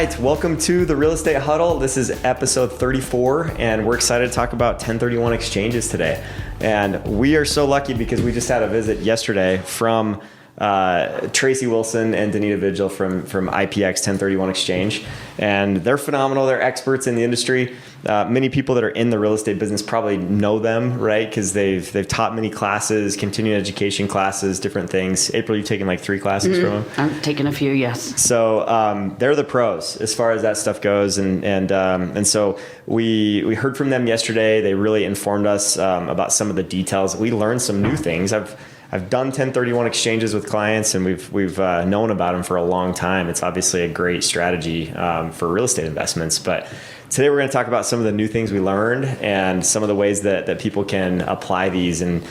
right, welcome to the Real Estate Huddle. This is episode 34, and we're excited to talk about 1031 exchanges today. And we are so lucky because we just had a visit yesterday from Tracey Wilson and Danita Vigil from IPX 1031 Exchange, and they're phenomenal. They're experts in the industry. Many people that are in the real estate business probably know them, right? Because they've taught many classes, continuing education classes, different things. April, you've taken like 3 classes from them. I've taken a few, yes. So they're the pros as far as that stuff goes, and so we heard from them yesterday. They really informed us about some of the details. We learned some new things. I've done 1031 exchanges with clients, and we've known about them for a long time. It's obviously a great strategy for real estate investments. But today we're going to talk about some of the new things we learned and some of the ways that people can apply these and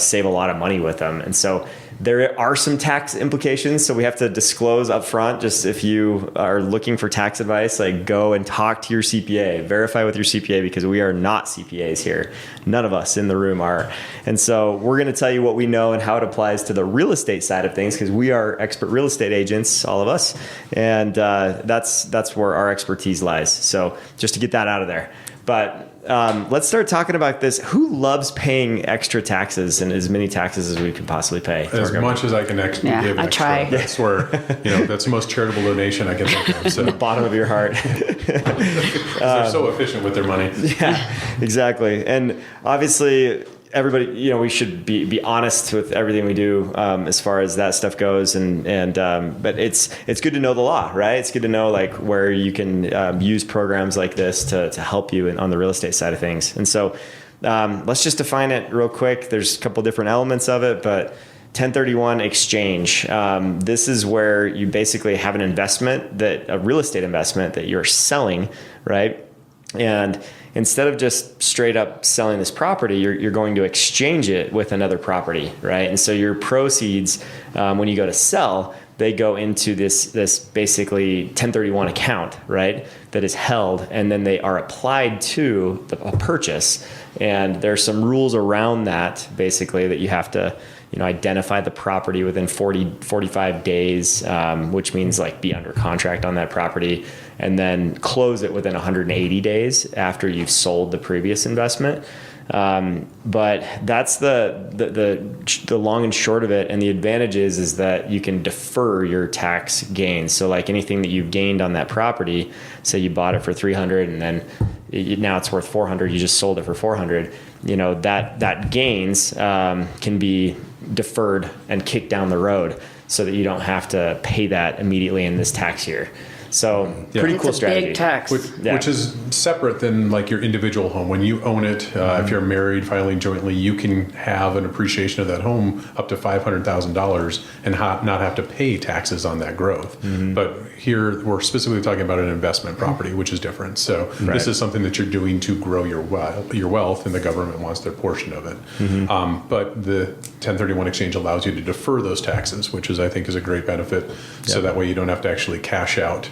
save a lot of money with them. And so there are some tax implications, so we have to disclose up front. Just if you are looking for tax advice, like go and talk to your CPA, verify with your CPA, because we are not CPAs here. None of us in the room are. And so we're going to tell you what we know and how it applies to the real estate side of things, because we are expert real estate agents, all of us, and that's where our expertise lies. So just to get that out of there. But let's start talking about this. Who loves paying extra taxes and as many taxes as we could possibly pay? As much as I can give extra. Try. That's where, that's the most charitable donation I can think of. So. The bottom of your heart. They're so efficient with their money. Yeah, exactly. And obviously, everybody, we should be honest with everything we do as far as that stuff goes. But it's good to know the law, right? It's good to know like where you can use programs like this to help you on the real estate side of things. And so let's just define it real quick. There's a couple different elements of it, but 1031 exchange. This is where you basically have an investment, a real estate investment that you're selling, right? And instead of just straight up selling this property, you're going to exchange it with another property, right? And so your proceeds, when you go to sell, they go into this basically 1031 account, right? That is held, and then they are applied to a purchase. And there's some rules around that, basically, that you have to identify the property within 45 days, which means like be under contract on that property, and then close it within 180 days after you've sold the previous investment. But that's the long and short of it. And the advantage is that you can defer your tax gains. So like anything that you've gained on that property, say you bought it for 300 and then now it's worth 400, you just sold it for 400, that gains can be deferred and kicked down the road so that you don't have to pay that immediately in this tax year. So pretty cool strategy. Big tax. Which is separate than like your individual home. When you own it, if you're married, filing jointly, you can have an appreciation of that home up to $500,000 and not have to pay taxes on that growth. Mm-hmm. But here we're specifically talking about an investment property, which is different. So This is something that you're doing to grow your wealth, and the government wants their portion of it. Mm-hmm. But the 1031 exchange allows you to defer those taxes, which I think is a great benefit. Yep. So that way you don't have to actually cash out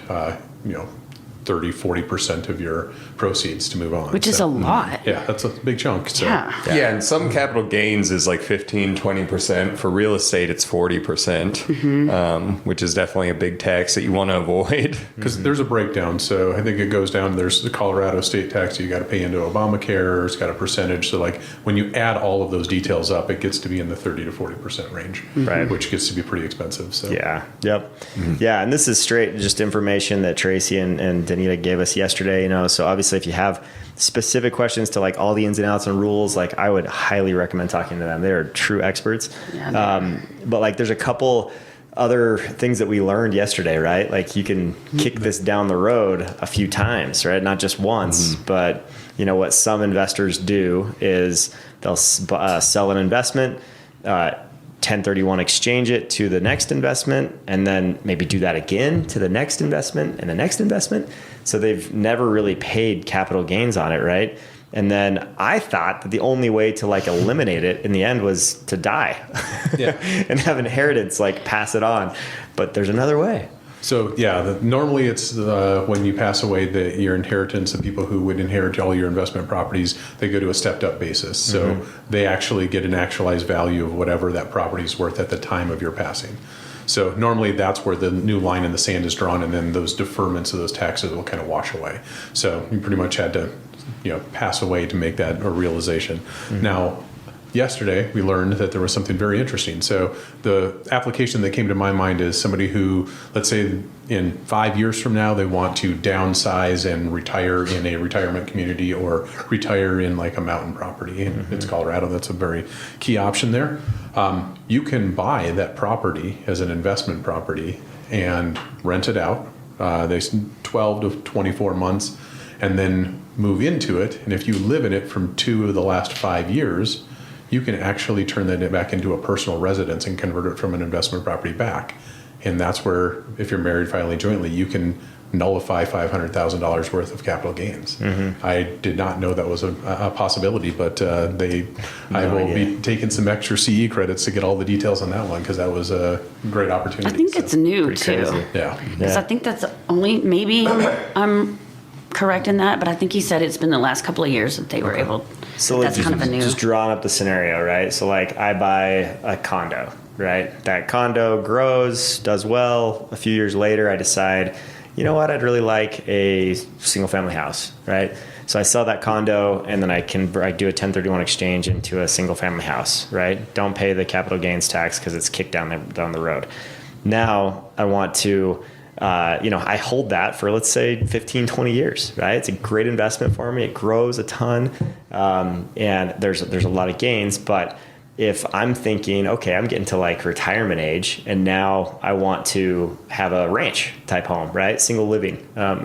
30-40% of your proceeds to move on. Which is a lot. Yeah, that's a big chunk. So. Yeah, and some capital gains is like 15-20%. For real estate, it's 40%, which is definitely a big tax that you want to avoid. Because there's a breakdown. So I think it goes down. There's the Colorado state tax you got to pay into Obamacare. It's got a percentage. So like when you add all of those details up, it gets to be in the 30 to 40% range, right? Which gets to be pretty expensive. So yeah, yep, yeah. And this is straight just information that Tracey and Danita gave us yesterday. So obviously if you have specific questions to like all the ins and outs and rules, like I would highly recommend talking to them. They're true experts. But like there's a couple other things that we learned yesterday, right? Like you can kick this down the road a few times, right? Not just once, but what some investors do is they'll sell an investment, 1031 exchange it to the next investment, and then maybe do that again to the next investment and the next investment. So they've never really paid capital gains on it, right? And then I thought that the only way to like eliminate it in the end was to die and have inheritance, like pass it on. But there's another way. So yeah, normally it's when you pass away, your inheritance, the people who would inherit all your investment properties, they go to a stepped up basis. So they actually get an actualized value of whatever that property is worth at the time of your passing. So normally that's where the new line in the sand is drawn, and then those deferments of those taxes will kind of wash away. So you pretty much had to, pass away to make that a realization. Now, yesterday we learned that there was something very interesting. So the application that came to my mind is somebody who, let's say in 5 years from now, they want to downsize and retire in a retirement community or retire in like a mountain property. And it's Colorado. That's a very key option there. You can buy that property as an investment property and rent it out. They 12 to 24 months, and then move into it. And if you live in it from 2 of the last 5 years, you can actually turn that back into a personal residence and convert it from an investment property back. And that's where, if you're married filing jointly, you can nullify $500,000 worth of capital gains. I did not know that was a possibility, but I will be taking some extra CE credits to get all the details on that one, because that was a great opportunity. I think it's new too. crazy. Yeah. Because I think that's only, maybe I'm correct in that, but I think he said it's been the last couple of years that they were able. So that's just, kind of a new. just drawing up the scenario, right? So like I buy a condo, right? That condo grows, does well. A few years later, I decide, you know what? I'd really like a single family house, right? So I sell that condo, and then I do a 1031 exchange into a single family house, right? Don't pay the capital gains tax because it's kicked down the road. Now I want to, I hold that for, let's say, 15, 20 years, right? It's a great investment for me. It grows a ton, and there's a lot of gains. But if I'm thinking, okay, I'm getting to like retirement age, and now I want to have a ranch type home, right? Single living.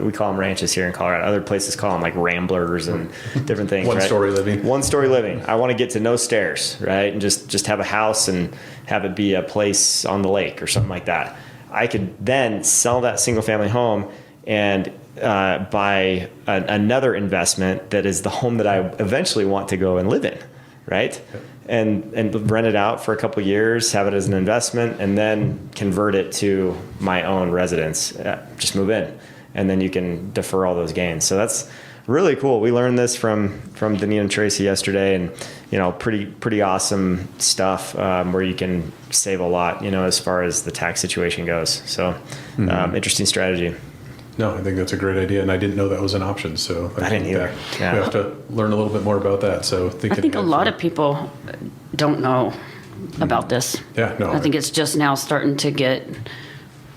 We call them ranches here in Colorado. Other places call them like ramblers and different things. One-story living. One-story living. I want to get to no stairs, right? And just have a house and have it be a place on the lake or something like that. I could then sell that single family home and buy another investment that is the home that I eventually want to go and live in, right? And rent it out for a couple of years, have it as an investment, and then convert it to my own residence. Just move in, and then you can defer all those gains. So that's really cool. We learned this from Danita and Tracey yesterday, and pretty awesome stuff where you can save a lot, as far as the tax situation goes. So interesting strategy. No, I think that's a great idea, and I didn't know that was an option. So I didn't either. Yeah. We have to learn a little bit more about that. So I think a lot of people don't know about this. Yeah, no. I think it's just now starting to get,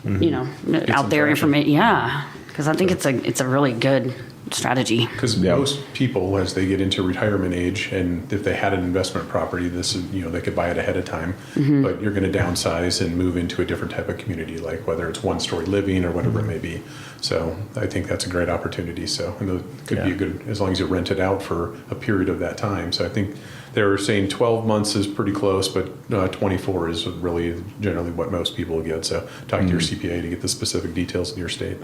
out there information. Yeah, because I think it's a really good strategy. Because most people, as they get into retirement age, and if they had an investment property, this is, they could buy it ahead of time, but you're going to downsize and move into a different type of community, like whether it's one-story living or whatever it may be. So I think that's a great opportunity. So, and it could be a good, as long as you rent it out for a period of that time. So I think they were saying 12 months is pretty close, but 24 is really generally what most people get. So talk to your CPA to get the specific details in your state.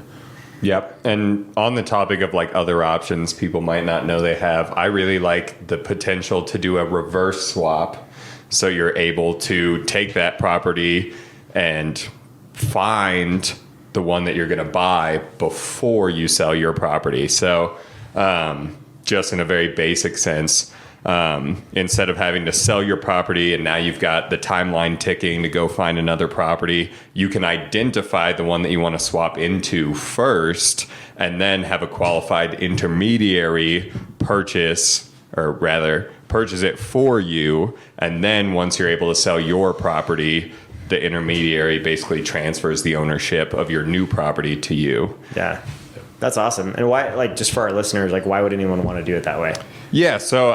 Yep. And on the topic of like other options people might not know they have, I really like the potential to do a reverse swap. So you're able to take that property and find the one that you're going to buy before you sell your property. So just in a very basic sense, instead of having to sell your property and now you've got the timeline ticking to go find another property, you can identify the one that you want to swap into first and then have a qualified intermediary purchase it for you. And then once you're able to sell your property, the intermediary basically transfers the ownership of your new property to you. Yeah. That's awesome. And why, just for our listeners, why would anyone want to do it that way? Yeah. So,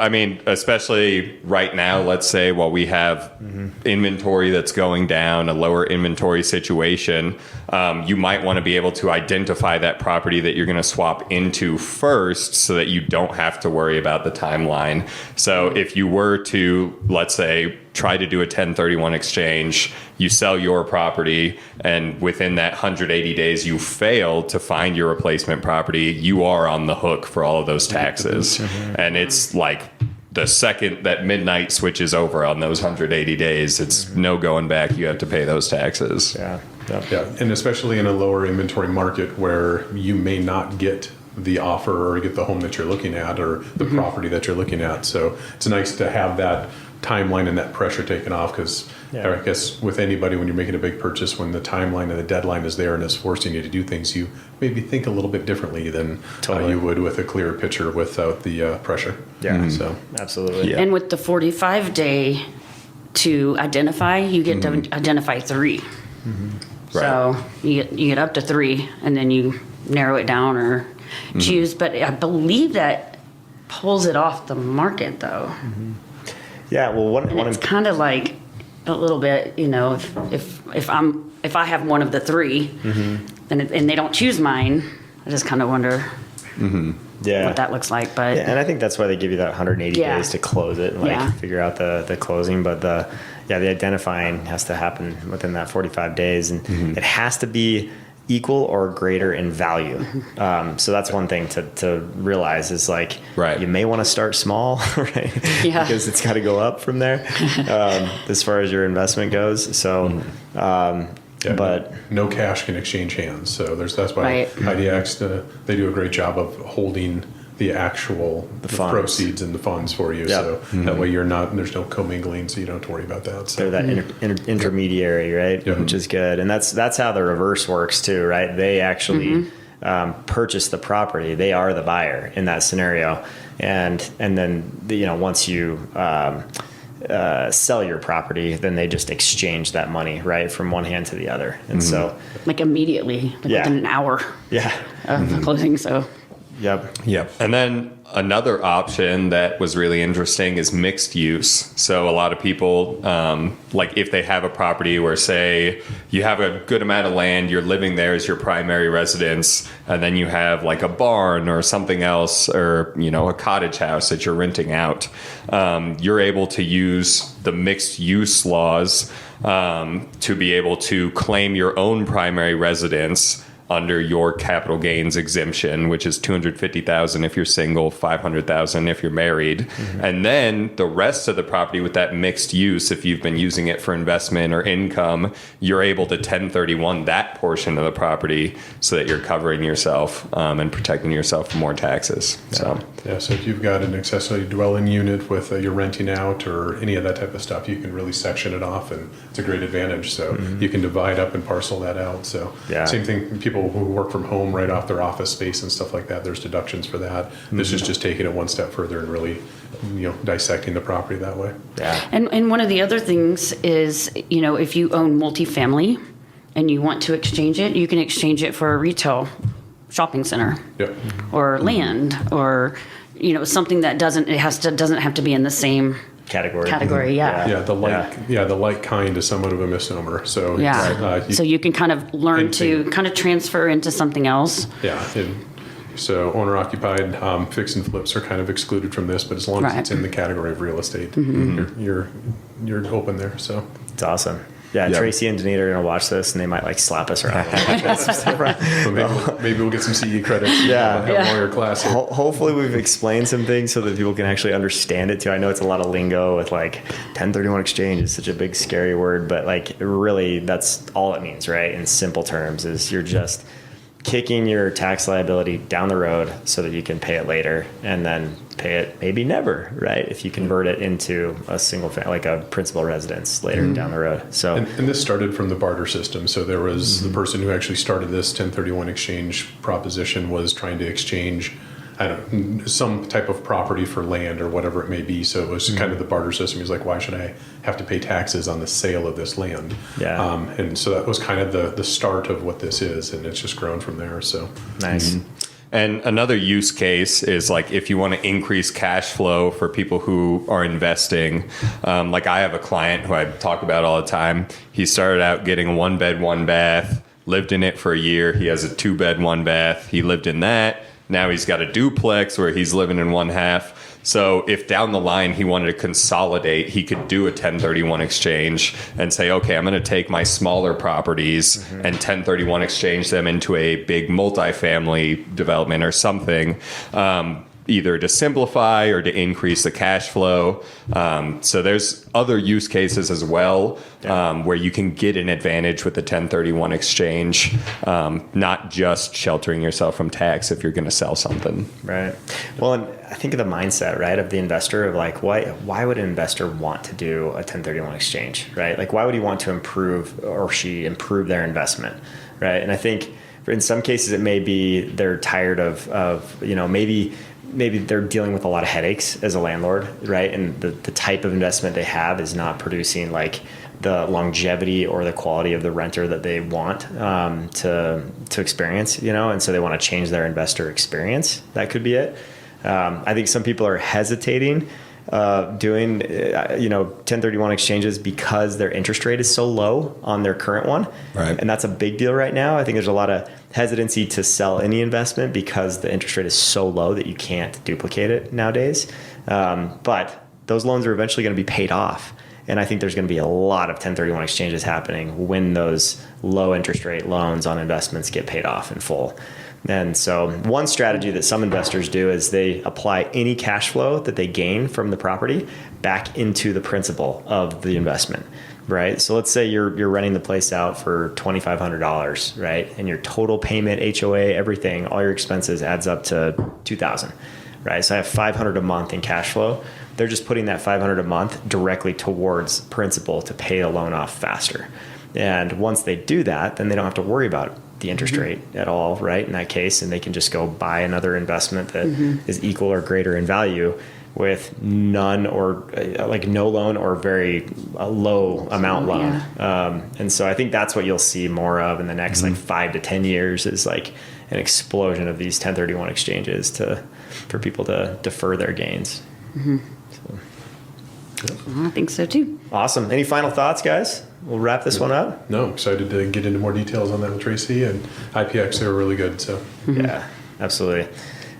especially right now, let's say while we have inventory that's going down, a lower inventory situation, you might want to be able to identify that property that you're going to swap into first so that you don't have to worry about the timeline. So if you were to, let's say, try to do a 1031 exchange, you sell your property, and within that 180 days you fail to find your replacement property, you are on the hook for all of those taxes. And it's like the second that midnight switches over on those 180 days, it's no going back. You have to pay those taxes. Yeah. And especially in a lower inventory market where you may not get the offer or get the home that you're looking at or the property that you're looking at. So it's nice to have that timeline and that pressure taken off, because I guess with anybody, when you're making a big purchase, when the timeline and the deadline is there and is forcing you to do things, you maybe think a little bit differently than you would with a clearer picture without the pressure. Yeah. So Absolutely. Yeah. And with the 45-day to identify, you get to identify 3. So you get up to 3, and then you narrow it down or choose. But I believe that pulls it off the market, though. Yeah. Well, And it's kind of like a little bit, if I have one of the 3, and they don't choose mine, I just kind of wonder what that looks like. But yeah, and I think that's why they give you that 180 Yeah. days to close it and Yeah. figure out the closing. But the identifying has to happen within that 45 days, and it has to be equal or greater in value. So that's one thing to realize is Right. you may want to start small, right? Yeah. Because it's got to go up from there as far as your investment goes. So, but no cash can exchange hands. So that's why Right. IDX, they do a great job of holding the actual The funds. proceeds and the funds for you. Yeah. So that way there's no commingling, so you don't have to worry about that. So they're that intermediary, right? Yeah. Which is good. And that's how the reverse works too, right? They actually purchase the property. They are the buyer in that scenario. And then, once you sell your property, then they just exchange that money, right? From one hand to the other. And so, like immediately, Yeah. within an hour yeah. of the closing. So Yep. Yep. And then another option that was really interesting is mixed use. So a lot of people, if they have a property where, say, you have a good amount of land, you're living there as your primary residence, and then you have like a barn or something else, or, a cottage house that you're renting out. You're able to use the mixed use laws to be able to claim your own primary residence under your capital gains exemption, which is $250,000 if you're single, $500,000 if you're married. And then the rest of the property with that mixed use, if you've been using it for investment or income, you're able to 1031 that portion of the property so that you're covering yourself and protecting yourself from more taxes. So if you've got an accessory dwelling unit with you're renting out or any of that type of stuff, you can really section it off, and it's a great advantage. So you can divide up and parcel that out. So same thing, people who work from home right off their office space and stuff like that, there's deductions for that. This is just taking it one step further and really, dissecting the property that way. Yeah. And one of the other things is, if you own multifamily and you want to exchange it, you can exchange it for a retail shopping center Yep. or land or, something that doesn't have to be in the same category. Yeah. Yeah, the like kind is somewhat of a misnomer. So So you can kind of learn And to kind of transfer into something else. So owner occupied fix and flips are kind of excluded from this, but as long as it's in the category of real estate, you're open there. So It's awesome. Yeah, Yep. Tracey and Danita are going to watch this, and they might slap us around. maybe we'll get some CE credits. Yeah. Have a lawyer class here. Hopefully we've explained some things so that people can actually understand it too. I know it's a lot of lingo with 1031 exchange is such a big scary word, but really that's all it means, right? In simple terms is you're just kicking your tax liability down the road so that you can pay it later and then pay it maybe never, right? If you convert it into a single family, like a principal residence later down the road. So, and this started from the barter system. So there was the person who actually started this 1031 exchange proposition was trying to exchange, some type of property for land or whatever it may be. So it was kind of the barter system. He's like, why should I have to pay taxes on the sale of this land? Yeah. And so that was kind of the start of what this is, and it's just grown from there. So nice. And another use case is if you want to increase cash flow for people who are investing. I have a client who I talk about all the time. He started out getting a 1-bed, 1-bath, lived in it for a year. He has a 2-bed, 1-bath. He lived in that. Now he's got a duplex where he's living in one half. So if down the line he wanted to consolidate, he could do a 1031 exchange and say, okay, I'm going to take my smaller properties and 1031 exchange them into a big multifamily development or something. either to simplify or to increase the cash flow. So there's other use cases as well where you can get an advantage with the 1031 exchange, not just sheltering yourself from tax if you're going to sell something. Right. Well, and I think of the mindset, right, of the investor of like, why would an investor want to do a 1031 exchange, right? Like, why would he want to improve or she improve their investment, right? And I think in some cases it may be they're tired of maybe they're dealing with a lot of headaches as a landlord, right? And the type of investment they have is not producing like the longevity or the quality of the renter that they want to experience, and so they want to change their investor experience. That could be it. I think some people are hesitating doing 1031 exchanges because their interest rate is so low on their current one. Right. And that's a big deal right now. I think there's a lot of hesitancy to sell any investment because the interest rate is so low that you can't duplicate it nowadays. But those loans are eventually going to be paid off. And I think there's going to be a lot of 1031 exchanges happening when those low interest rate loans on investments get paid off in full. And so one strategy that some investors do is they apply any cash flow that they gain from the property back into the principal of the investment, right? So let's say you're renting the place out for $2,500, right? And your total payment, HOA, everything, all your expenses adds up to $2,000, right? So I have $500 a month in cash flow. They're just putting that $500 a month directly towards principal to pay a loan off faster. And once they do that, then they don't have to worry about the interest rate at all, right? In that case, and they can just go buy another investment that is equal or greater in value with none or like no loan or very low amount loan. Yeah. And so I think that's what you'll see more of in the next like 5 to 10 years is like an explosion of these 1031 exchanges for people to defer their gains. I think so too. Awesome. Any final thoughts, guys? We'll wrap this one up. No, excited to get into more details on that with Tracey and IPX. They were really good. So Yeah, absolutely.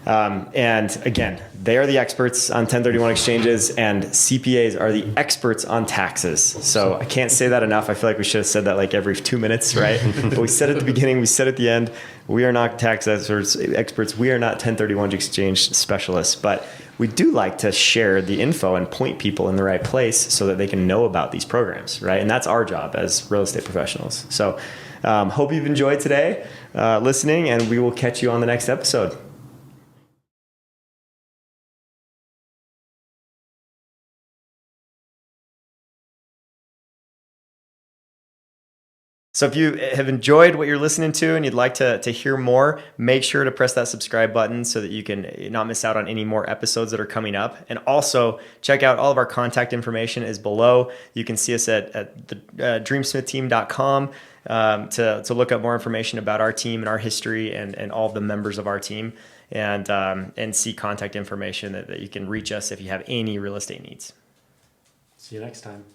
And again, they are the experts on 1031 exchanges, and CPAs are the experts on taxes. So I can't say that enough. I feel like we should have said that like every 2 minutes, right? But we said at the beginning, we said at the end, we are not tax experts. We are not 1031 exchange specialists, but we do like to share the info and point people in the right place so that they can know about these programs, right? And that's our job as real estate professionals. So hope you've enjoyed today listening, and we will catch you on the next episode. So if you have enjoyed what you're listening to and you'd like to hear more, make sure to press that subscribe button so that you can not miss out on any more episodes that are coming up. And also check out all of our contact information is below. You can see us at the dreamsmithteam.com to look up more information about our team and our history and all of the members of our team and see contact information that you can reach us if you have any real estate needs. See you next time.